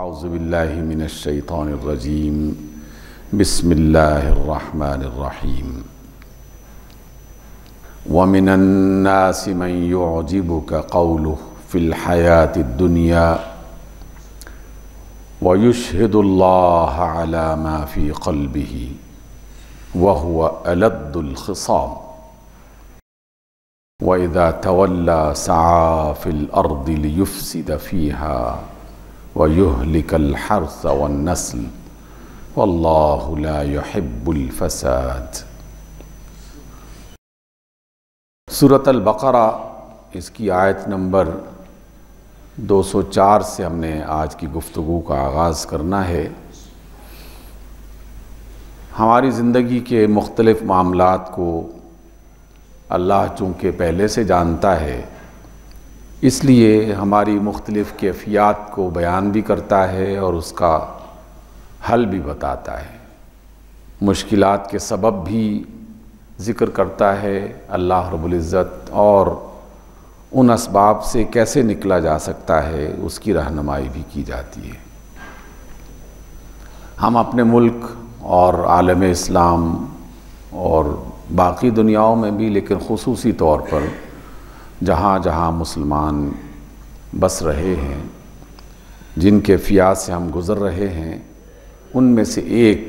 اعوذ باللہ من الشیطان الرجیم بسم اللہ الرحمن الرحیم ومن الناس من يعجبك قوله في الحياة الدنيا ويشهد الله على ما في قلبه وهو ألد الخصام وَإِذَا تَوَلَّى سَعَى فِي الْأَرْضِ لِيُفْسِدَ فِيهَا وَيُهْلِكَ الْحَرْثَ وَالنَّسْلَ وَاللَّهُ لَا يُحِبُّ الْفَسَادَ۔ سورۃ البقرہ، اس کی آیت نمبر 204 سے ہم نے آج کی گفتگو کا آغاز کرنا ہے۔ ہماری زندگی کے مختلف معاملات کو اللہ چونکہ پہلے سے جانتا ہے، اس لیے ہماری مختلف کیفیات کو بیان بھی کرتا ہے اور اس کا حل بھی بتاتا ہے۔ مشکلات کے سبب بھی ذکر کرتا ہے اللہ رب العزت، اور ان اسباب سے کیسے نکلا جا سکتا ہے اس کی رہنمائی بھی کی جاتی ہے۔ ہم اپنے ملک اور عالم اسلام اور باقی دنیاؤں میں بھی، لیکن خصوصی طور پر جہاں جہاں مسلمان بس رہے ہیں، جن کیفیات سے ہم گزر رہے ہیں، ان میں سے ایک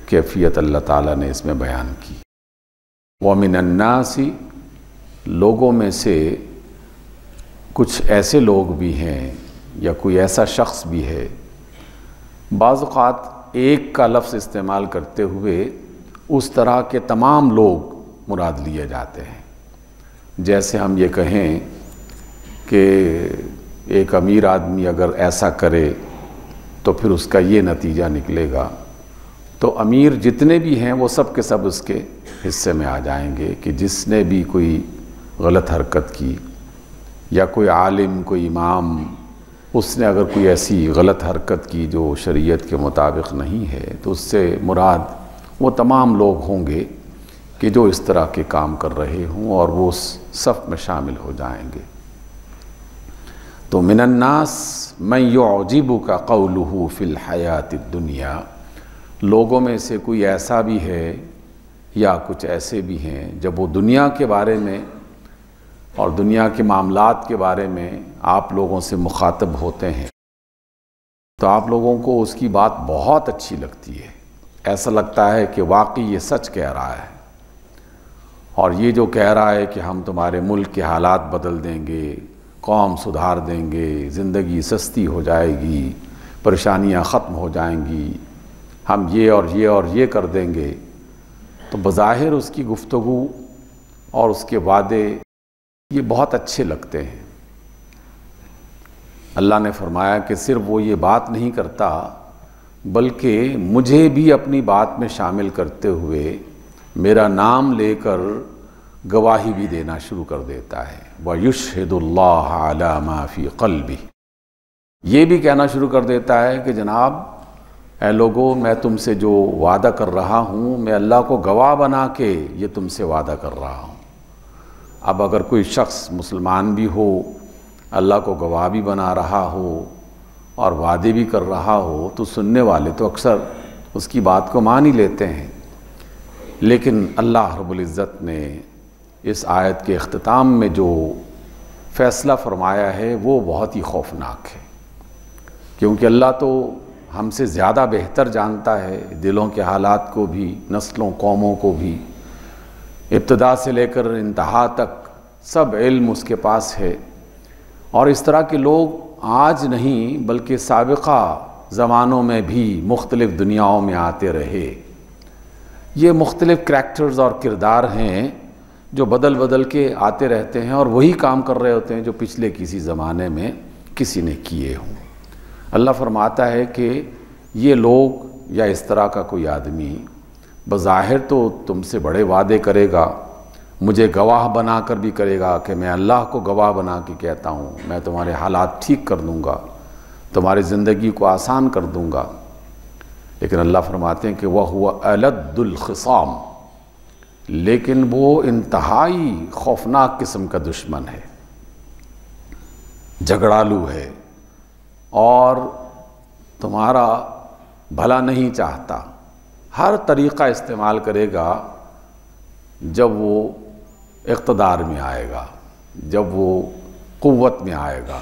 کیفیت اللہ تعالیٰ نے اس میں بیان کی۔ وَمِنَ النَّاسِ، لوگوں میں سے کچھ ایسے لوگ بھی ہیں یا کوئی ایسا شخص بھی ہے، بعض اوقات ایک کا لفظ استعمال کرتے ہوئے اس طرح کے تمام لوگ مراد لیے جاتے ہیں۔ جیسے ہم یہ کہیں کہ ایک امیر آدمی اگر ایسا کرے تو پھر اس کا یہ نتیجہ نکلے گا، تو امیر جتنے بھی ہیں وہ سب کے سب اس کے حصے میں آ جائیں گے کہ جس نے بھی کوئی غلط حرکت کی، یا کوئی عالم، کوئی امام، اس نے اگر کوئی ایسی غلط حرکت کی جو شریعت کے مطابق نہیں ہے، تو اس سے مراد وہ تمام لوگ ہوں گے کہ جو اس طرح کے کام کر رہے ہوں، اور وہ اس صف میں شامل ہو جائیں گے۔ تو من الناس من يعجبك قوله في الحیات الدنیا، لوگوں میں سے کوئی ایسا بھی ہے یا کچھ ایسے بھی ہیں جب وہ دنیا کے بارے میں اور دنیا کے معاملات کے بارے میں آپ لوگوں سے مخاطب ہوتے ہیں تو آپ لوگوں کو اس کی بات بہت اچھی لگتی ہے، ایسا لگتا ہے کہ واقعی یہ سچ کہہ رہا ہے، اور یہ جو کہہ رہا ہے کہ ہم تمہارے ملک کے حالات بدل دیں گے، قوم سدھار دیں گے، زندگی سستی ہو جائے گی، پریشانیاں ختم ہو جائیں گی، ہم یہ اور یہ اور یہ کر دیں گے، تو بظاہر اس کی گفتگو اور اس کے وعدے یہ بہت اچھے لگتے ہیں۔ اللہ نے فرمایا کہ صرف وہ یہ بات نہیں کرتا، بلکہ مجھے بھی اپنی بات میں شامل کرتے ہوئے میرا نام لے کر گواہی بھی دینا شروع کر دیتا ہے۔ وَيُشْهِدُ اللَّهَ عَلَى مَا فِي قَلْبِهِ، یہ بھی کہنا شروع کر دیتا ہے کہ جناب اے لوگو، میں تم سے جو وعدہ کر رہا ہوں، میں اللہ کو گواہ بنا کے یہ تم سے وعدہ کر رہا ہوں۔ اب اگر کوئی شخص مسلمان بھی ہو، اللہ کو گواہ بھی بنا رہا ہو اور وعدے بھی کر رہا ہو، تو سننے والے تو اکثر اس کی بات کو مان ہی لیتے ہیں۔ لیکن اللہ رب العزت نے اس آیت کے اختتام میں جو فیصلہ فرمایا ہے وہ بہت ہی خوفناک ہے، کیونکہ اللہ تو ہم سے زیادہ بہتر جانتا ہے دلوں کے حالات کو بھی، نسلوں قوموں کو بھی، ابتدا سے لے کر انتہا تک سب علم اس کے پاس ہے۔ اور اس طرح کے لوگ آج نہیں بلکہ سابقہ زمانوں میں بھی مختلف دنیاؤں میں آتے رہے۔ یہ مختلف کریکٹرز اور کردار ہیں جو بدل بدل کے آتے رہتے ہیں اور وہی کام کر رہے ہوتے ہیں جو پچھلے کسی زمانے میں کسی نے کیے ہوں۔ اللہ فرماتا ہے کہ یہ لوگ یا اس طرح کا کوئی آدمی بظاہر تو تم سے بڑے وعدے کرے گا، مجھے گواہ بنا کر بھی کرے گا کہ میں اللہ کو گواہ بنا کے کہتا ہوں میں تمہارے حالات ٹھیک کر دوں گا، تمہاری زندگی کو آسان کر دوں گا، لیکن اللہ فرماتے ہیں کہ وَهُوَ أَلَدُّ الْخِصَامِ، لیکن وہ انتہائی خوفناک قسم کا دشمن ہے، جھگڑالو ہے اور تمہارا بھلا نہیں چاہتا، ہر طریقہ استعمال کرے گا جب وہ اقتدار میں آئے گا، جب وہ قوت میں آئے گا،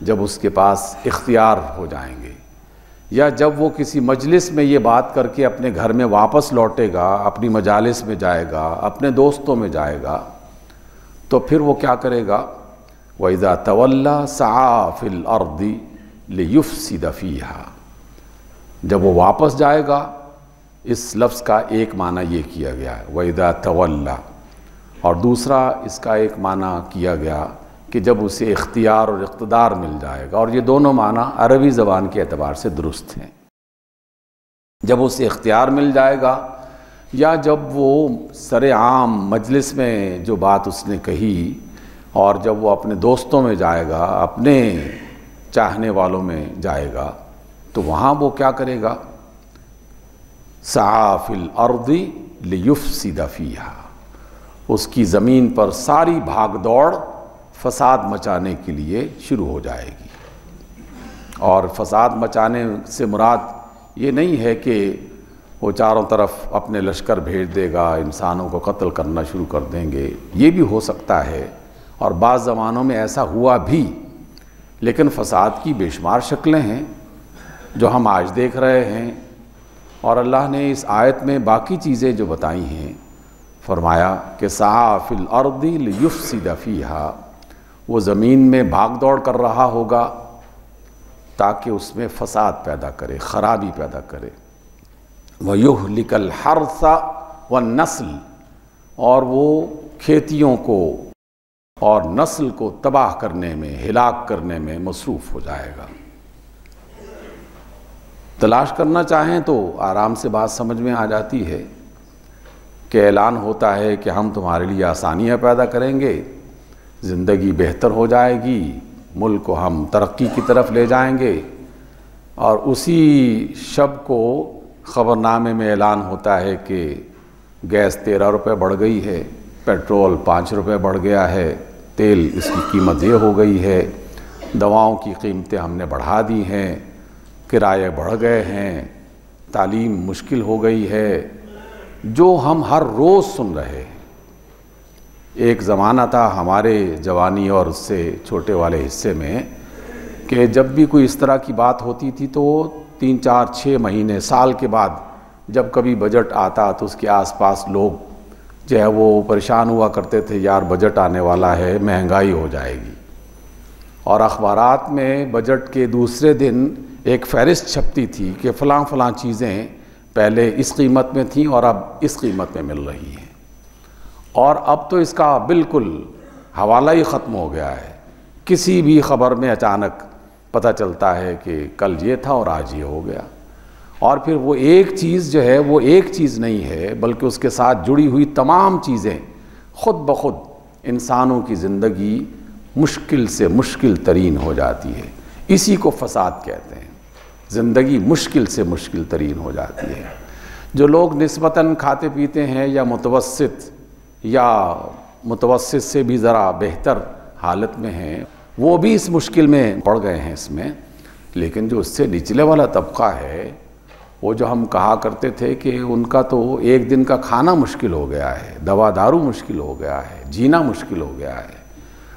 جب اس کے پاس اختیار ہو جائیں گے، یا جب وہ کسی مجلس میں یہ بات کر کے اپنے گھر میں واپس لوٹے گا، اپنی مجالس میں جائے گا، اپنے دوستوں میں جائے گا، تو پھر وہ کیا کرے گا؟ وَإِذَا تَوَلَّى سَعَىٰ فِي الْأَرْضِ لِيُفْسِدَ فِيهَا، جب وہ واپس جائے گا، اس لفظ کا ایک معنی یہ کیا گیا ہے وَإِذَا تَوَلَّى، اور دوسرا اس کا ایک معنی کیا گیا کہ جب اسے اختیار اور اقتدار مل جائے گا، اور یہ دونوں معنی عربی زبان کے اعتبار سے درست ہیں۔ جب اسے اختیار مل جائے گا، یا جب وہ سر عام مجلس میں جو بات اس نے کہی، اور جب وہ اپنے دوستوں میں جائے گا، اپنے چاہنے والوں میں جائے گا، تو وہاں وہ کیا کرے گا؟ سعیٰ فی الارض لیفسد فیہا، اس کی زمین پر ساری بھاگ دوڑ فساد مچانے کے لیے شروع ہو جائے گی۔ اور فساد مچانے سے مراد یہ نہیں ہے کہ وہ چاروں طرف اپنے لشکر بھیج دے گا، انسانوں کو قتل کرنا شروع کر دیں گے، یہ بھی ہو سکتا ہے، اور بعض زمانوں میں ایسا ہوا بھی، لیکن فساد کی بے شمار شکلیں ہیں جو ہم آج دیکھ رہے ہیں، اور اللہ نے اس آیت میں باقی چیزیں جو بتائی ہیں فرمایا کہ سعیٰ فی الارض لیفسد فیہا، وہ زمین میں بھاگ دوڑ کر رہا ہوگا تاکہ اس میں فساد پیدا کرے، خرابی پیدا کرے۔ وَيُهْلِكَ الْحَرْثَ وَالنَّسْلَ، اور وہ کھیتیوں کو اور نسل کو تباہ کرنے میں، ہلاک کرنے میں مصروف ہو جائے گا۔ تلاش کرنا چاہیں تو آرام سے بات سمجھ میں آ جاتی ہے کہ اعلان ہوتا ہے کہ ہم تمہارے لیے آسانیاں پیدا کریں گے، زندگی بہتر ہو جائے گی، ملک کو ہم ترقی کی طرف لے جائیں گے، اور اسی شب کو خبرنامے میں اعلان ہوتا ہے کہ گیس 13 روپے بڑھ گئی ہے، پیٹرول 5 روپے بڑھ گیا ہے، تیل اس کی قیمت یہ ہو گئی ہے، دواؤں کی قیمتیں ہم نے بڑھا دی ہیں، کرائے بڑھ گئے ہیں، تعلیم مشکل ہو گئی ہے، جو ہم ہر روز سن رہے ہیں۔ ایک زمانہ تھا ہمارے جوانی اور اس سے چھوٹے والے حصے میں کہ جب بھی کوئی اس طرح کی بات ہوتی تھی تو 3 4 6 مہینے سال کے بعد جب کبھی بجٹ آتا تو اس کے آس پاس لوگ جو ہے وہ پریشان ہوا کرتے تھے، یار بجٹ آنے والا ہے، مہنگائی ہو جائے گی، اور اخبارات میں بجٹ کے دوسرے دن ایک فہرست چھپتی تھی کہ فلاں فلاں چیزیں پہلے اس قیمت میں تھیں اور اب اس قیمت میں مل رہی ہیں، اور اب تو اس کا بالکل حوالہ ہی ختم ہو گیا ہے۔ کسی بھی خبر میں اچانک پتہ چلتا ہے کہ کل یہ تھا اور آج یہ ہو گیا، اور پھر وہ ایک چیز جو ہے وہ ایک چیز نہیں ہے بلکہ اس کے ساتھ جڑی ہوئی تمام چیزیں خود بخود انسانوں کی زندگی مشکل سے مشکل ترین ہو جاتی ہے۔ اسی کو فساد کہتے ہیں، زندگی مشکل سے مشکل ترین ہو جاتی ہے۔ جو لوگ نسبتاً کھاتے پیتے ہیں یا متوسط سے بھی ذرا بہتر حالت میں ہیں، وہ بھی اس مشکل میں پڑ گئے ہیں اس میں، لیکن جو اس سے نچلے والا طبقہ ہے، وہ جو ہم کہا کرتے تھے کہ ان کا تو ایک دن کا کھانا مشکل ہو گیا ہے، دوا دارو مشکل ہو گیا ہے، جینا مشکل ہو گیا ہے،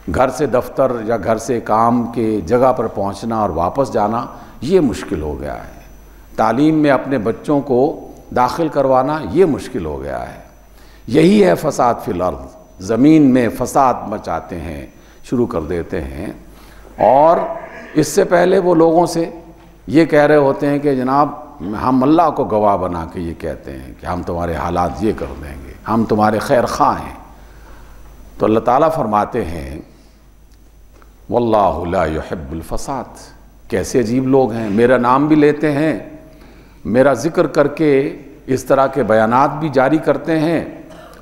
گھر سے دفتر یا گھر سے کام کے جگہ پر پہنچنا اور واپس جانا یہ مشکل ہو گیا ہے، تعلیم میں اپنے بچوں کو داخل کروانا یہ مشکل ہو گیا ہے۔ یہی ہے فساد فی الارض، زمین میں فساد مچاتے ہیں، شروع کر دیتے ہیں، اور اس سے پہلے وہ لوگوں سے یہ کہہ رہے ہوتے ہیں کہ جناب ہم اللہ کو گواہ بنا کے یہ کہتے ہیں کہ ہم تمہارے حالات یہ کر دیں گے، ہم تمہارے خیر خواہ ہیں۔ تو اللہ تعالیٰ فرماتے ہیں واللہ لا يحب الفساد، کیسے عجیب لوگ ہیں، میرا نام بھی لیتے ہیں، میرا ذکر کر کے اس طرح کے بیانات بھی جاری کرتے ہیں،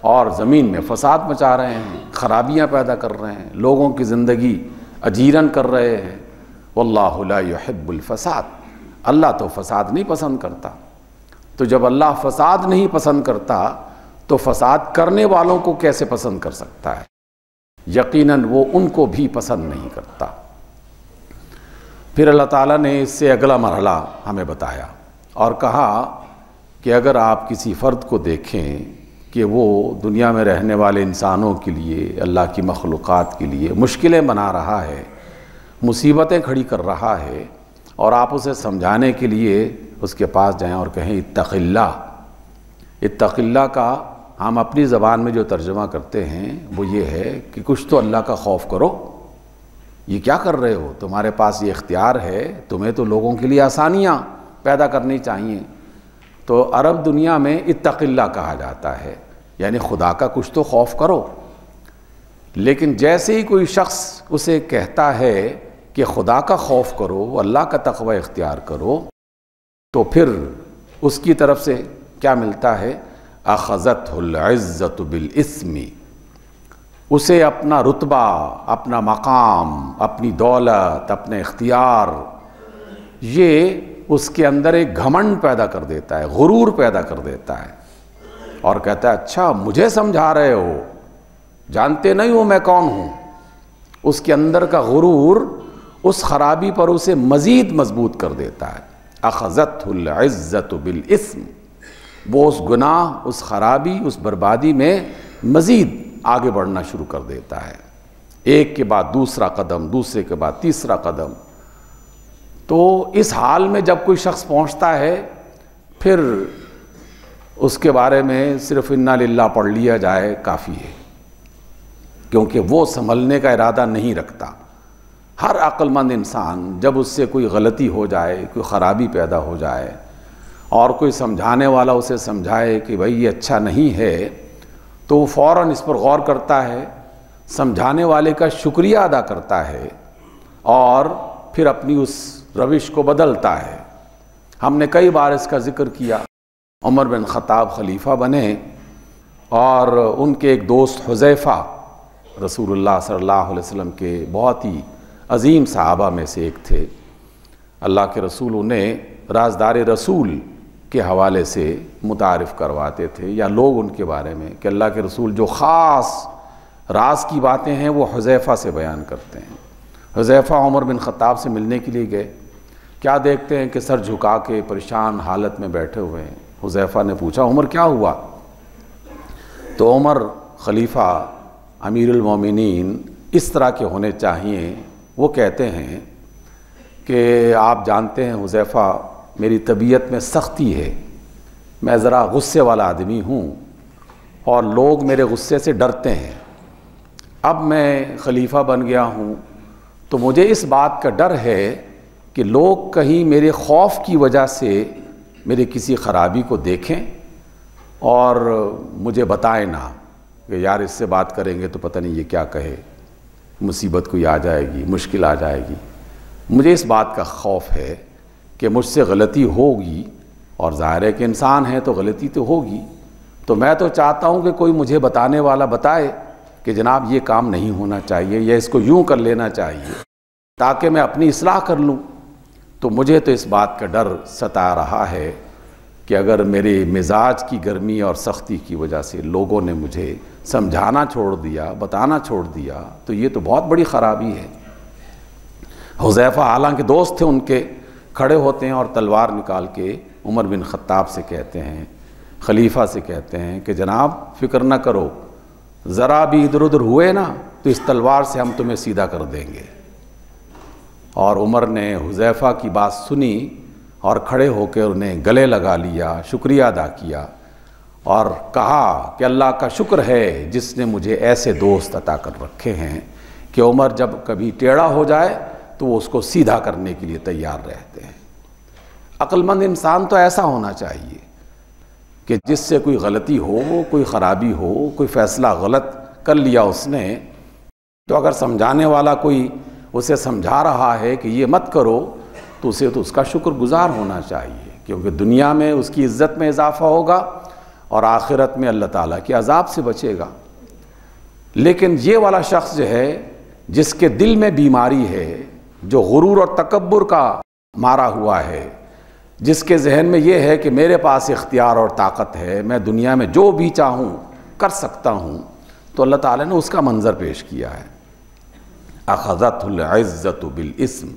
اور زمین میں فساد مچا رہے ہیں، خرابیاں پیدا کر رہے ہیں، لوگوں کی زندگی اجیرن کر رہے ہیں۔ واللہ لا يحب الفساد، اللہ تو فساد نہیں پسند کرتا۔ تو جب اللہ فساد نہیں پسند کرتا تو فساد کرنے والوں کو کیسے پسند کر سکتا ہے؟ یقیناً وہ ان کو بھی پسند نہیں کرتا۔ پھر اللہ تعالیٰ نے اس سے اگلا مرحلہ ہمیں بتایا اور کہا کہ اگر آپ کسی فرد کو دیکھیں کہ وہ دنیا میں رہنے والے انسانوں کے لیے، اللہ کی مخلوقات کے لیے مشکلیں بنا رہا ہے، مصیبتیں کھڑی کر رہا ہے، اور آپ اسے سمجھانے کے لیے اس کے پاس جائیں اور کہیں اتق اللہ۔ اتق اللہ کا ہم اپنی زبان میں جو ترجمہ کرتے ہیں وہ یہ ہے کہ کچھ تو اللہ کا خوف کرو، یہ کیا کر رہے ہو، تمہارے پاس یہ اختیار ہے، تمہیں تو لوگوں کے لیے آسانیاں پیدا کرنی چاہیے۔ تو عرب دنیا میں اتق اللہ کہا جاتا ہے، یعنی خدا کا کچھ تو خوف کرو۔ لیکن جیسے ہی کوئی شخص اسے کہتا ہے کہ خدا کا خوف کرو، اللہ کا تقوی اختیار کرو، تو پھر اس کی طرف سے کیا ملتا ہے؟ اخذتہ العزۃ بالاسم، اسے اپنا رتبہ، اپنا مقام، اپنی دولت، اپنے اختیار، یہ اس کے اندر ایک گھمنڈ پیدا کر دیتا ہے، غرور پیدا کر دیتا ہے، اور کہتا ہے اچھا مجھے سمجھا رہے ہو، جانتے نہیں ہو میں کون ہوں۔ اس کے اندر کا غرور اس خرابی پر اسے مزید مضبوط کر دیتا ہے۔ اخذتہ العزۃ بالاسم، وہ اس گناہ، اس خرابی، اس بربادی میں مزید آگے بڑھنا شروع کر دیتا ہے، ایک کے بعد دوسرا قدم، دوسرے کے بعد تیسرا قدم۔ تو اس حال میں جب کوئی شخص پہنچتا ہے، پھر اس کے بارے میں صرف انا للہ پڑھ لیا جائے کافی ہے، کیونکہ وہ سنبھلنے کا ارادہ نہیں رکھتا۔ ہر عقل مند انسان جب اس سے کوئی غلطی ہو جائے، کوئی خرابی پیدا ہو جائے، اور کوئی سمجھانے والا اسے سمجھائے کہ بھائی یہ اچھا نہیں ہے، تو وہ فوراً اس پر غور کرتا ہے، سمجھانے والے کا شکریہ ادا کرتا ہے، اور پھر اپنی اس روش کو بدلتا ہے۔ ہم نے کئی بار اس کا ذکر کیا۔ عمر بن خطاب خلیفہ بنے، اور ان کے ایک دوست حذیفہ رسول اللہ صلی اللہ علیہ وسلم کے بہت ہی عظیم صحابہ میں سے ایک تھے۔ اللہ کے رسول انہیں رازدار رسول کے حوالے سے متعارف کرواتے تھے، یا لوگ ان کے بارے میں کہ اللہ کے رسول جو خاص راز کی باتیں ہیں وہ حذیفہ سے بیان کرتے ہیں۔ حذیفہ عمر بن خطاب سے ملنے کے لیے گئے، کیا دیکھتے ہیں کہ سر جھکا کے پریشان حالت میں بیٹھے ہوئے ہیں۔ حذیفہ نے پوچھا عمر کیا ہوا؟ تو عمر خلیفہ امیر المومنین اس طرح کے ہونے چاہیے، وہ کہتے ہیں کہ آپ جانتے ہیں حذیفہ میری طبیعت میں سختی ہے، میں ذرا غصے والا آدمی ہوں، اور لوگ میرے غصے سے ڈرتے ہیں۔ اب میں خلیفہ بن گیا ہوں تو مجھے اس بات کا ڈر ہے کہ لوگ کہیں میرے خوف کی وجہ سے میرے کسی خرابی کو دیکھیں اور مجھے بتائیں نہ کہ یار اس سے بات کریں گے تو پتہ نہیں یہ کیا کہے، مصیبت کوئی آ جائے گی، مشکل آ جائے گی۔ مجھے اس بات کا خوف ہے کہ مجھ سے غلطی ہوگی، اور ظاہر ہے کہ انسان ہے تو غلطی تو ہوگی، تو میں تو چاہتا ہوں کہ کوئی مجھے بتانے والا بتائے کہ جناب یہ کام نہیں ہونا چاہیے، یا اس کو یوں کر لینا چاہیے، تاکہ میں اپنی اصلاح کر لوں۔ تو مجھے تو اس بات کا ڈر ستا رہا ہے کہ اگر میرے مزاج کی گرمی اور سختی کی وجہ سے لوگوں نے مجھے سمجھانا چھوڑ دیا، بتانا چھوڑ دیا، تو یہ تو بہت بڑی خرابی ہے۔ حذیفہ حالانکہ دوست تھے ان کے، کھڑے ہوتے ہیں اور تلوار نکال کے عمر بن خطاب سے کہتے ہیں، خلیفہ سے کہتے ہیں کہ جناب فکر نہ کرو، ذرا بھی ادھر ادھر ہوئے نا تو اس تلوار سے ہم تمہیں سیدھا کر دیں گے۔ اور عمر نے حذیفہ کی بات سنی اور کھڑے ہو کے انہیں گلے لگا لیا، شکریہ ادا کیا، اور کہا کہ اللہ کا شکر ہے جس نے مجھے ایسے دوست عطا کر رکھے ہیں کہ عمر جب کبھی ٹیڑھا ہو جائے تو وہ اس کو سیدھا کرنے کے لیے تیار رہتے ہیں۔ عقل مند انسان تو ایسا ہونا چاہیے کہ جس سے کوئی غلطی ہو، کوئی خرابی ہو، کوئی فیصلہ غلط کر لیا اس نے، تو اگر سمجھانے والا کوئی اسے سمجھا رہا ہے کہ یہ مت کرو، تو اسے تو اس کا شکر گزار ہونا چاہیے، کیونکہ دنیا میں اس کی عزت میں اضافہ ہوگا اور آخرت میں اللہ تعالیٰ کے عذاب سے بچے گا۔ لیکن یہ والا شخص جو ہے، جس کے دل میں بیماری ہے، جو غرور اور تکبر کا مارا ہوا ہے، جس کے ذہن میں یہ ہے کہ میرے پاس اختیار اور طاقت ہے، میں دنیا میں جو بھی چاہوں کر سکتا ہوں، تو اللہ تعالیٰ نے اس کا منظر پیش کیا ہے۔ اخذتہ العزۃ بالاسم،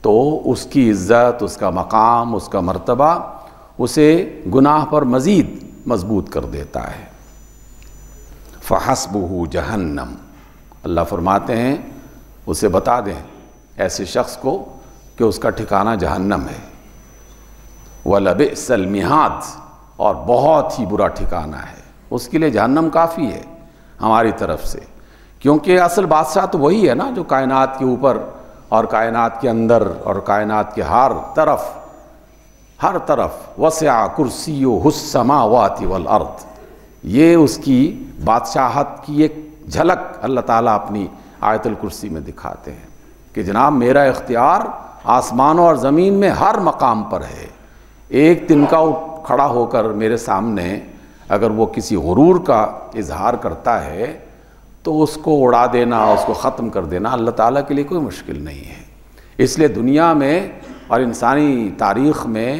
تو اس کی عزت، اس کا مقام، اس کا مرتبہ اسے گناہ پر مزید مضبوط کر دیتا ہے۔ فَحَسْبُهُ جَهَنَّمْ، اللہ فرماتے ہیں اسے بتا دیں ایسے شخص کو کہ اس کا ٹھکانہ جہنم ہے۔ وَلَبِئْسَ الْمِہَادُ، اور بہت ہی برا ٹھکانہ ہے اس کے لیے جہنم کافی ہے ہماری طرف سے، کیونکہ اصل بادشاہ تو وہی ہے نا جو کائنات کے اوپر اور کائنات کے اندر اور کائنات کے ہر طرف وسع کرسیہ السماوات والارض، یہ اس کی بادشاہت کی ایک جھلک اللہ تعالیٰ اپنی آیت الکرسی میں دکھاتے ہیں کہ جناب میرا اختیار آسمانوں اور زمین میں ہر مقام پر ہے۔ ایک تنکا کھڑا ہو کر میرے سامنے اگر وہ کسی غرور کا اظہار کرتا ہے تو اس کو اڑا دینا، اس کو ختم کر دینا اللہ تعالیٰ کے لیے کوئی مشکل نہیں ہے۔ اس لیے دنیا میں اور انسانی تاریخ میں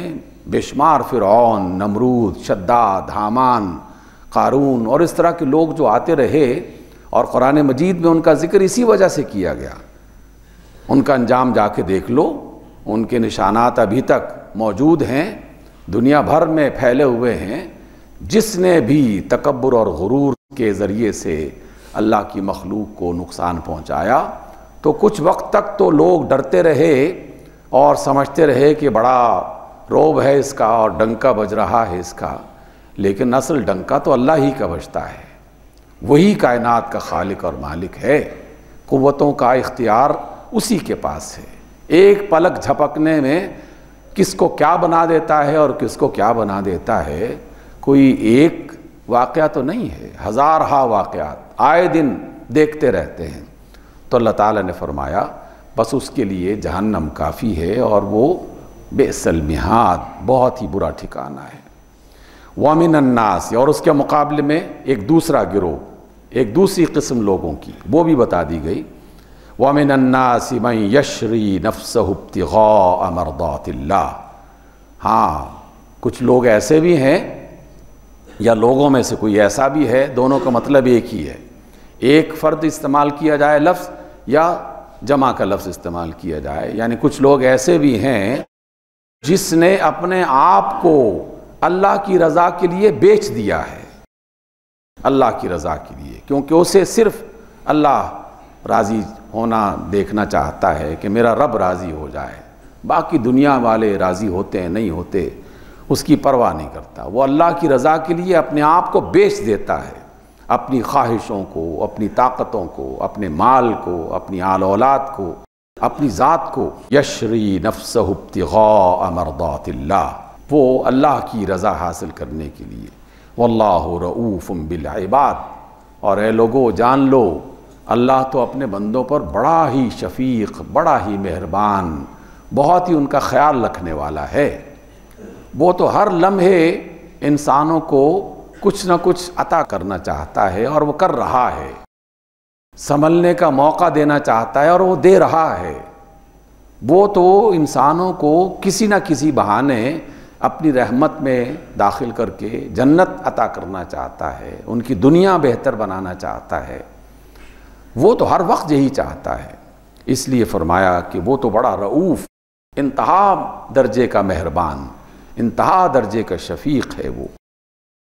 بے شمار فرعون، نمرود، شداد، حامان، قارون اور اس طرح کے لوگ جو آتے رہے، اور قرآن مجید میں ان کا ذکر اسی وجہ سے کیا گیا۔ ان کا انجام جا کے دیکھ لو، ان کے نشانات ابھی تک موجود ہیں، دنیا بھر میں پھیلے ہوئے ہیں۔ جس نے بھی تکبر اور غرور کے ذریعے سے اللہ کی مخلوق کو نقصان پہنچایا تو کچھ وقت تک تو لوگ ڈرتے رہے اور سمجھتے رہے کہ بڑا روب ہے اس کا اور ڈنکا بج رہا ہے اس کا، لیکن اصل ڈنکا تو اللہ ہی کا بجتا ہے۔ وہی کائنات کا خالق اور مالک ہے، قوتوں کا اختیار اسی کے پاس ہے۔ ایک پلک جھپکنے میں کس کو کیا بنا دیتا ہے اور کس کو کیا بنا دیتا ہے کوئی ایک واقعہ تو نہیں ہے، ہزارہا واقعات آئے دن دیکھتے رہتے ہیں۔ تو اللہ تعالیٰ نے فرمایا بس اس کے لیے جہنم کافی ہے اور وہ بئس المہاد، بہت ہی برا ٹھکانہ ہے۔ وَمِنَ النَّاسِ، اور اس کے مقابلے میں ایک دوسرا گروہ، ایک دوسری قسم لوگوں کی وہ بھی بتا دی گئی۔ وَمِنَ النَّاسِ مَن يَشْرِي نَفْسَهُ ابْتِغَاءَ مَرْضَاتِ اللَّهِ، ہاں کچھ لوگ ایسے بھی ہیں یا لوگوں میں سے کوئی ایسا بھی ہے، دونوں کا مطلب ایک ہی ہے، ایک فرد استعمال کیا جائے لفظ یا جمع کا لفظ استعمال کیا جائے، یعنی کچھ لوگ ایسے بھی ہیں جس نے اپنے آپ کو اللہ کی رضا کے لیے بیچ دیا ہے، اللہ کی رضا کے لیے، کیونکہ اسے صرف اللہ راضی ہونا دیکھنا چاہتا ہے کہ میرا رب راضی ہو جائے، باقی دنیا والے راضی ہوتے ہیں نہیں ہوتے اس کی پرواہ نہیں کرتا۔ وہ اللہ کی رضا کے لیے اپنے آپ کو بیچ دیتا ہے، اپنی خواہشوں کو، اپنی طاقتوں کو، اپنے مال کو، اپنی آل اولاد کو، اپنی ذات کو۔ یشری نفسہ ابتغاء مرضات اللہ، وہ اللہ کی رضا حاصل کرنے کے لیے۔ واللہ رؤوف بالعباد، اور اے لوگو جان لو اللہ تو اپنے بندوں پر بڑا ہی شفیق، بڑا ہی مہربان، بہت ہی ان کا خیال رکھنے والا ہے۔ وہ تو ہر لمحے انسانوں کو کچھ نہ کچھ عطا کرنا چاہتا ہے اور وہ کر رہا ہے، سنبھلنے کا موقع دینا چاہتا ہے اور وہ دے رہا ہے۔ وہ تو انسانوں کو کسی نہ کسی بہانے اپنی رحمت میں داخل کر کے جنت عطا کرنا چاہتا ہے، ان کی دنیا بہتر بنانا چاہتا ہے۔ وہ تو ہر وقت یہی چاہتا ہے، اس لیے فرمایا کہ وہ تو بڑا رؤوف، انتہا درجے کا مہربان، انتہا درجے کا شفیق ہے وہ۔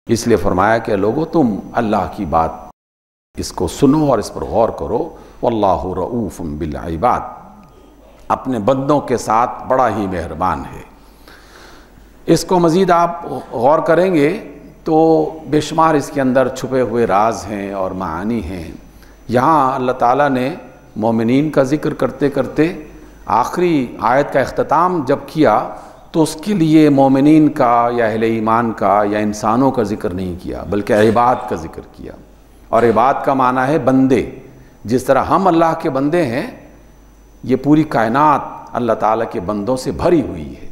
اس لیے فرمایا کہ لوگو تم اللہ کی بات اس کو سنو اور اس پر غور کرو۔ واللہ رؤوف بالعباد، اپنے بندوں کے ساتھ بڑا ہی مہربان ہے۔ اس کو مزید آپ غور کریں گے تو بے شمار اس کے اندر چھپے ہوئے راز ہیں اور معانی ہیں۔ یہاں اللہ تعالیٰ نے مومنین کا ذکر کرتے کرتے آخری آیت کا اختتام جب کیا تو اس کے لیے مومنین کا یا اہل ایمان کا یا انسانوں کا ذکر نہیں کیا بلکہ عباد کا ذکر کیا۔ اور عباد کا معنی ہے بندے، جس طرح ہم اللہ کے بندے ہیں، یہ پوری کائنات اللہ تعالیٰ کے بندوں سے بھری ہوئی ہے۔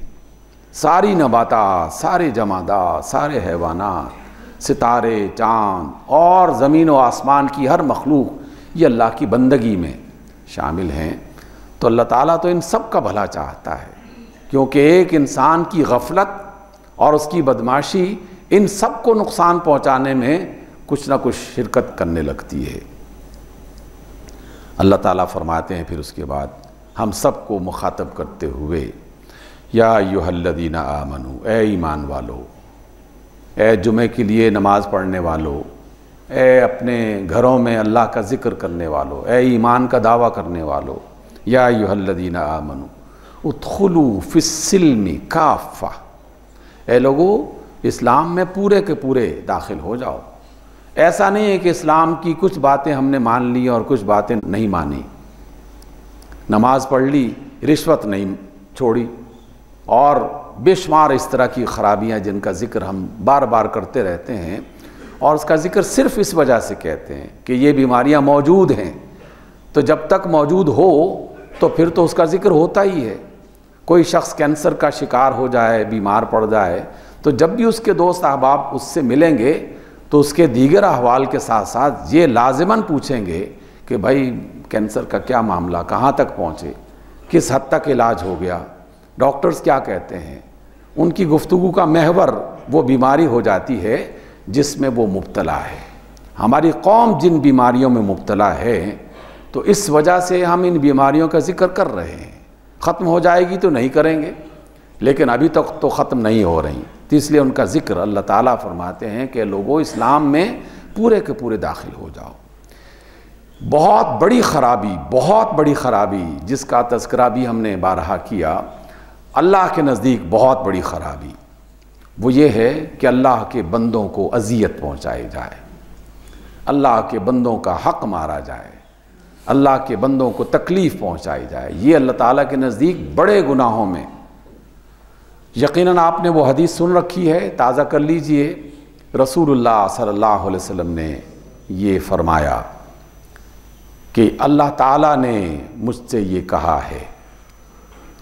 ساری نباتات، سارے جمادات، سارے حیوانات، ستارے، چاند اور زمین و آسمان کی ہر مخلوق یہ اللہ کی بندگی میں شامل ہیں۔ تو اللہ تعالیٰ تو ان سب کا بھلا چاہتا ہے، کیونکہ ایک انسان کی غفلت اور اس کی بدمعاشی ان سب کو نقصان پہنچانے میں کچھ نہ کچھ شرکت کرنے لگتی ہے۔ اللہ تعالیٰ فرماتے ہیں پھر اس کے بعد ہم سب کو مخاطب کرتے ہوئے، یا ایھا الذین آمنوا، اے ایمان والو، اے جمعے کے لیے نماز پڑھنے والو، اے اپنے گھروں میں اللہ کا ذکر کرنے والو، اے ایمان کا دعویٰ کرنے والو، یا ایھا الذین آمنوا ادخلوا فی السلم کافہ، اے لوگو اسلام میں پورے کے پورے داخل ہو جاؤ۔ ایسا نہیں ہے کہ اسلام کی کچھ باتیں ہم نے مان لی اور کچھ باتیں نہیں مانی، نماز پڑھ لی، رشوت نہیں چھوڑی، اور بے شمار اس طرح کی خرابیاں جن کا ذکر ہم بار بار کرتے رہتے ہیں، اور اس کا ذکر صرف اس وجہ سے کہتے ہیں کہ یہ بیماریاں موجود ہیں، تو جب تک موجود ہو تو پھر تو اس کا ذکر ہوتا ہی ہے۔ کوئی شخص کینسر کا شکار ہو جائے، بیمار پڑ جائے، تو جب بھی اس کے دوست احباب اس سے ملیں گے تو اس کے دیگر احوال کے ساتھ ساتھ یہ لازماً پوچھیں گے کہ بھائی کینسر کا کیا معاملہ، کہاں تک پہنچے، کس حد تک علاج ہو گیا، ڈاکٹرز کیا کہتے ہیں۔ ان کی گفتگو کا محور وہ بیماری ہو جاتی ہے جس میں وہ مبتلا ہے۔ ہماری قوم جن بیماریوں میں مبتلا ہے تو اس وجہ سے ہم ان بیماریوں کا ذکر کر رہے ہیں۔ ختم ہو جائے گی تو نہیں کریں گے، لیکن ابھی تک تو ختم نہیں ہو رہی، تو اس لیے ان کا ذکر اللہ تعالیٰ فرماتے ہیں کہ لوگوں اسلام میں پورے کے پورے داخل ہو جاؤ۔ بہت بڑی خرابی جس کا تذکرہ بھی ہم نے بارہا کیا، اللہ کے نزدیک بہت بڑی خرابی، وہ یہ ہے کہ اللہ کے بندوں کو اذیت پہنچائی جائے، اللہ کے بندوں کا حق مارا جائے، اللہ کے بندوں کو تکلیف پہنچائی جائے۔ یہ اللہ تعالیٰ کے نزدیک بڑے گناہوں میں، یقیناً آپ نے وہ حدیث سن رکھی ہے، تازہ کر لیجئے۔ رسول اللہ صلی اللہ علیہ وسلم نے یہ فرمایا کہ اللہ تعالیٰ نے مجھ سے یہ کہا ہے،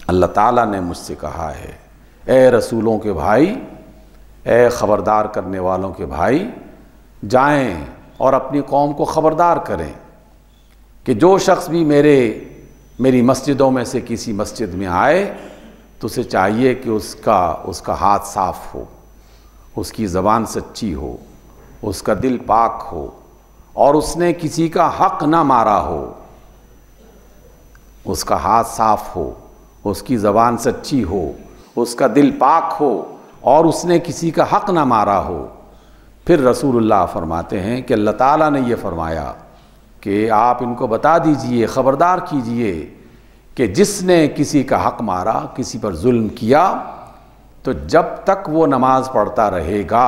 اللہ تعالیٰ نے مجھ سے کہا ہے، اے رسولوں کے بھائی، اے خبردار کرنے والوں کے بھائی، جائیں اور اپنی قوم کو خبردار کریں کہ جو شخص بھی میری مسجدوں میں سے کسی مسجد میں آئے تو اسے چاہیے کہ اس کا ہاتھ صاف ہو، اس کی زبان سچی ہو، اس کا دل پاک ہو، اور اس نے کسی کا حق نہ مارا ہو۔ اس کا ہاتھ صاف ہو، اس کی زبان سچی ہو، اس کا دل پاک ہو، اور اس نے کسی کا حق نہ مارا ہو۔ پھر رسول اللہ فرماتے ہیں کہ اللہ تعالیٰ نے یہ فرمایا کہ آپ ان کو بتا دیجئے، خبردار کیجئے کہ جس نے کسی کا حق مارا، کسی پر ظلم کیا، تو جب تک وہ نماز پڑھتا رہے گا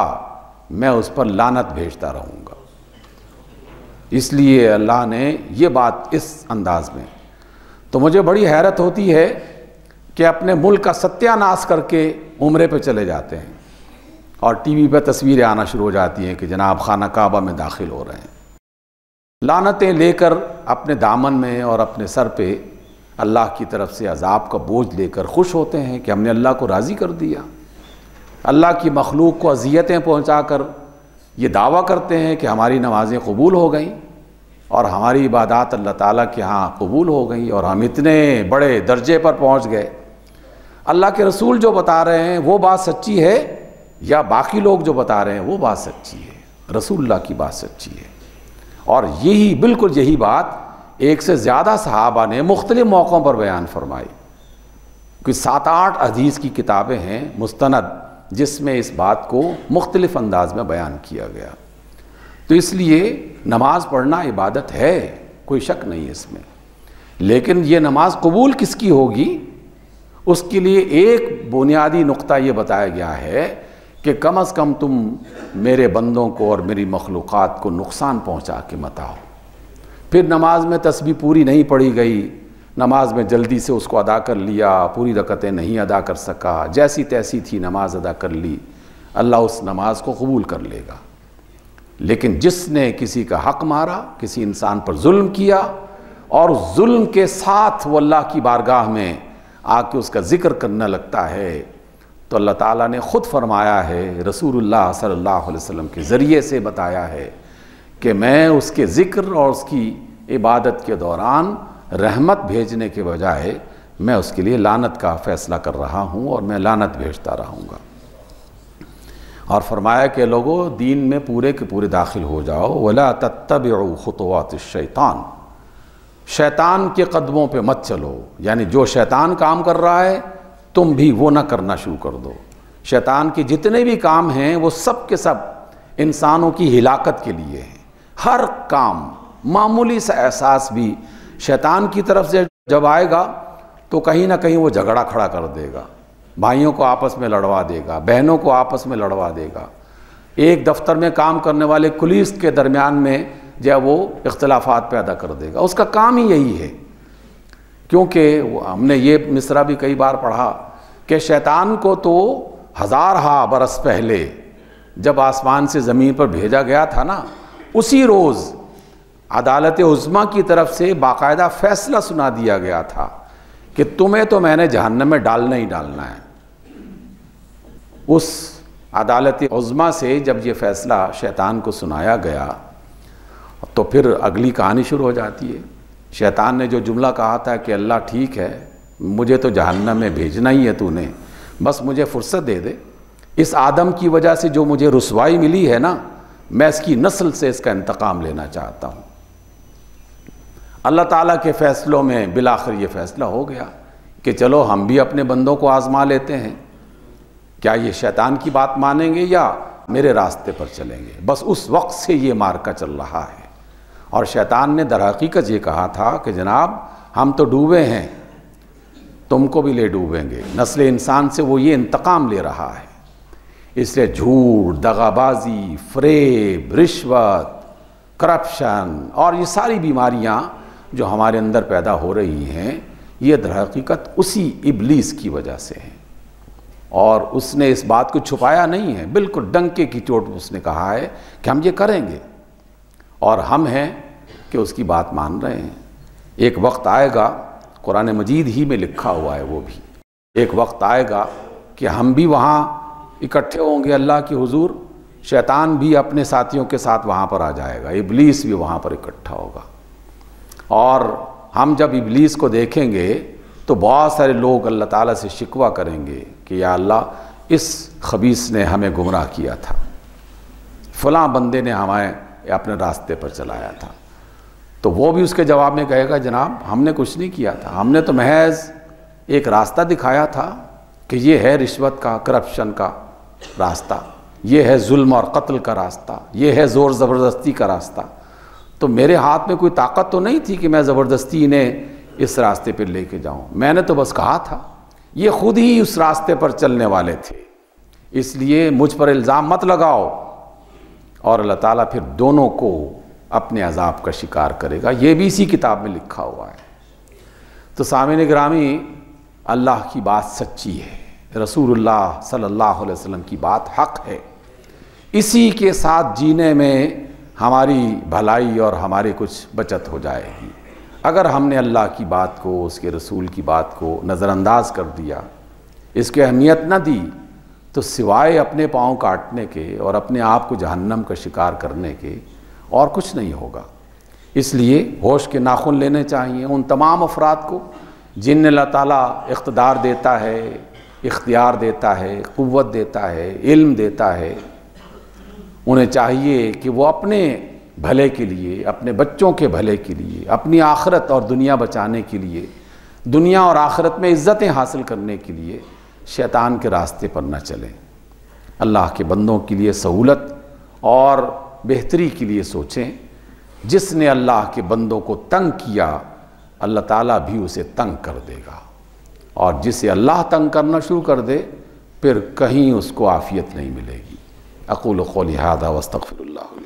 میں اس پر لعنت بھیجتا رہوں گا۔ اس لیے اللہ نے یہ بات اس انداز میں، تو مجھے بڑی حیرت ہوتی ہے کہ اپنے ملک کا ستیہ ناش کر کے عمرے پہ چلے جاتے ہیں اور ٹی وی پہ تصویریں آنا شروع ہو جاتی ہیں کہ جناب خانہ کعبہ میں داخل ہو رہے ہیں، لعنتیں لے کر اپنے دامن میں اور اپنے سر پہ اللہ کی طرف سے عذاب کا بوجھ لے کر خوش ہوتے ہیں کہ ہم نے اللہ کو راضی کر دیا۔ اللہ کی مخلوق کو اذیتیں پہنچا کر یہ دعویٰ کرتے ہیں کہ ہماری نمازیں قبول ہو گئیں اور ہماری عبادات اللہ تعالیٰ کے ہاں قبول ہو گئیں اور ہم اتنے بڑے درجے پر پہنچ گئے۔ اللہ کے رسول جو بتا رہے ہیں وہ بات سچی ہے یا باقی لوگ جو بتا رہے ہیں وہ بات سچی ہے؟ رسول اللہ کی بات سچی ہے، اور بالکل یہی بات ایک سے زیادہ صحابہ نے مختلف موقعوں پر بیان فرمائی۔ کوئی 7-8 حدیث کی کتابیں ہیں مستند جس میں اس بات کو مختلف انداز میں بیان کیا گیا۔ تو اس لیے نماز پڑھنا عبادت ہے، کوئی شک نہیں اس میں، لیکن یہ نماز قبول کس کی ہوگی اس کے لیے ایک بنیادی نقطہ یہ بتایا گیا ہے کہ کم از کم تم میرے بندوں کو اور میری مخلوقات کو نقصان پہنچا کے مت آؤ۔ پھر نماز میں تسبیح پوری نہیں پڑھی گئی، نماز میں جلدی سے اس کو ادا کر لیا، پوری رکعتیں نہیں ادا کر سکا، جیسی تیسی تھی نماز ادا کر لی، اللہ اس نماز کو قبول کر لے گا۔ لیکن جس نے کسی کا حق مارا، کسی انسان پر ظلم کیا، اور ظلم کے ساتھ وہ اللہ کی بارگاہ میں آ کے اس کا ذکر کرنے لگتا ہے، تو اللہ تعالیٰ نے خود فرمایا ہے، رسول اللہ صلی اللہ علیہ وسلم کے ذریعے سے بتایا ہے کہ میں اس کے ذکر اور اس کی عبادت کے دوران رحمت بھیجنے کے بجائے میں اس کے لیے لعنت کا فیصلہ کر رہا ہوں اور میں لعنت بھیجتا رہوں گا۔ اور فرمایا کہ لوگوں دین میں پورے کے پورے داخل ہو جاؤ، وَلَا تَتَّبِعُوا خُطُوَاتِ الشَّيْطَانِ، شیطان کے قدموں پہ مت چلو، یعنی جو شیطان کام کر رہا ہے تم بھی وہ نہ کرنا شروع کر دو۔ شیطان کے جتنے بھی کام ہیں وہ سب کے سب انسانوں کی ہلاکت کے لیے ہیں۔ ہر کام، معمولی سا احساس بھی شیطان کی طرف سے جب آئے گا تو کہیں نہ کہیں وہ جھگڑا کھڑا کر دے گا، بھائیوں کو آپس میں لڑوا دے گا، بہنوں کو آپس میں لڑوا دے گا، ایک دفتر میں کام کرنے والے کلیگ کے درمیان میں جو وہ اختلافات پیدا کر دے گا۔ اس کا کام ہی یہی ہے، کیونکہ ہم نے یہ مصرع بھی کئی بار پڑھا کہ شیطان کو تو ہزارہا برس پہلے جب آسمان سے زمین پر بھیجا گیا تھا نا، اسی روز عدالت عظمیٰ کی طرف سے باقاعدہ فیصلہ سنا دیا گیا تھا کہ تمہیں تو میں نے جہنم میں ڈالنا ہی ڈالنا ہے۔ اس عدالت عظمیٰ سے جب یہ فیصلہ شیطان کو سنایا گیا تو پھر اگلی کہانی شروع ہو جاتی ہے۔ شیطان نے جو جملہ کہا تھا کہ اللہ ٹھیک ہے، مجھے تو جہنم میں بھیجنا ہی ہے تو نے، بس مجھے فرصت دے دے، اس آدم کی وجہ سے جو مجھے رسوائی ملی ہے نا، میں اس کی نسل سے اس کا انتقام لینا چاہتا ہوں۔ اللہ تعالیٰ کے فیصلوں میں بالآخر یہ فیصلہ ہو گیا کہ چلو ہم بھی اپنے بندوں کو آزما لیتے ہیں، کیا یہ شیطان کی بات مانیں گے یا میرے راستے پر چلیں گے۔ بس اس وقت سے یہ مارکا چل رہا ہے، اور شیطان نے در حقیقت یہ کہا تھا کہ جناب ہم تو ڈوبے ہیں، تم کو بھی لے ڈوبیں گے۔ نسل انسان سے وہ یہ انتقام لے رہا ہے، اس لیے جھوٹ، دغابازی، فریب، رشوت، کرپشن اور یہ ساری بیماریاں جو ہمارے اندر پیدا ہو رہی ہیں، یہ در حقیقت اسی ابلیس کی وجہ سے ہیں، اور اس نے اس بات کو چھپایا نہیں ہے، بالکل ڈنکے کی چوٹ اس نے کہا ہے کہ ہم یہ کریں گے، اور ہم ہیں کہ اس کی بات مان رہے ہیں۔ ایک وقت آئے گا، قرآن مجید ہی میں لکھا ہوا ہے، وہ بھی ایک وقت آئے گا کہ ہم بھی وہاں اکٹھے ہوں گے اللہ کے حضور، شیطان بھی اپنے ساتھیوں کے ساتھ وہاں پر آ جائے گا، ابلیس بھی وہاں پر اکٹھا ہوگا، اور ہم جب ابلیس کو دیکھیں گے تو بہت سارے لوگ اللہ تعالیٰ سے شکوہ کریں گے کہ یا اللہ اس خبیث نے ہمیں گمراہ کیا تھا، فلاں بندے نے ہمیں اپنے راستے پر چلایا تھا، تو وہ بھی اس کے جواب میں کہے گا جناب ہم نے کچھ نہیں کیا تھا، ہم نے تو محض ایک راستہ دکھایا تھا کہ یہ ہے رشوت کا، کرپشن کا راستہ، یہ ہے ظلم اور قتل کا راستہ، یہ ہے زور زبردستی کا راستہ، تو میرے ہاتھ میں کوئی طاقت تو نہیں تھی کہ میں زبردستی انہیں اس راستے پر لے کے جاؤں، میں نے تو بس کہا تھا، یہ خود ہی اس راستے پر چلنے والے تھے، اس لیے مجھ پر الزام مت لگاؤ، اور اللہ تعالیٰ پھر دونوں کو اپنے عذاب کا شکار کرے گا۔ یہ بھی اسی کتاب میں لکھا ہوا ہے۔ تو سامعین گرامی، اللہ کی بات سچی ہے، رسول اللہ صلی اللہ علیہ وسلم کی بات حق ہے، اسی کے ساتھ جینے میں ہماری بھلائی اور ہماری کچھ بچت ہو جائے گی۔ اگر ہم نے اللہ کی بات کو، اس کے رسول کی بات کو نظر انداز کر دیا، اس کی اہمیت نہ دی، تو سوائے اپنے پاؤں کاٹنے کے اور اپنے آپ کو جہنم کا شکار کرنے کے اور کچھ نہیں ہوگا۔ اس لیے ہوش کے ناخن لینے چاہیے ان تمام افراد کو جن اللہ تعالیٰ اقتدار دیتا ہے، اختیار دیتا ہے، قوت دیتا ہے، علم دیتا ہے، انہیں چاہیے کہ وہ اپنے بھلے کے لیے، اپنے بچوں کے بھلے کے لیے، اپنی آخرت اور دنیا بچانے کے لیے، دنیا اور آخرت میں عزتیں حاصل کرنے کے لیے شیطان کے راستے پر نہ چلیں، اللہ کے بندوں کے لیے سہولت اور بہتری کے لیے سوچیں۔ جس نے اللہ کے بندوں کو تنگ کیا، اللہ تعالیٰ بھی اسے تنگ کر دے گا، اور جسے اللہ تنگ کرنا شروع کر دے پھر کہیں اس کو عافیت نہیں ملے گی۔ اقول قولی ھذا واستغفر اللہ۔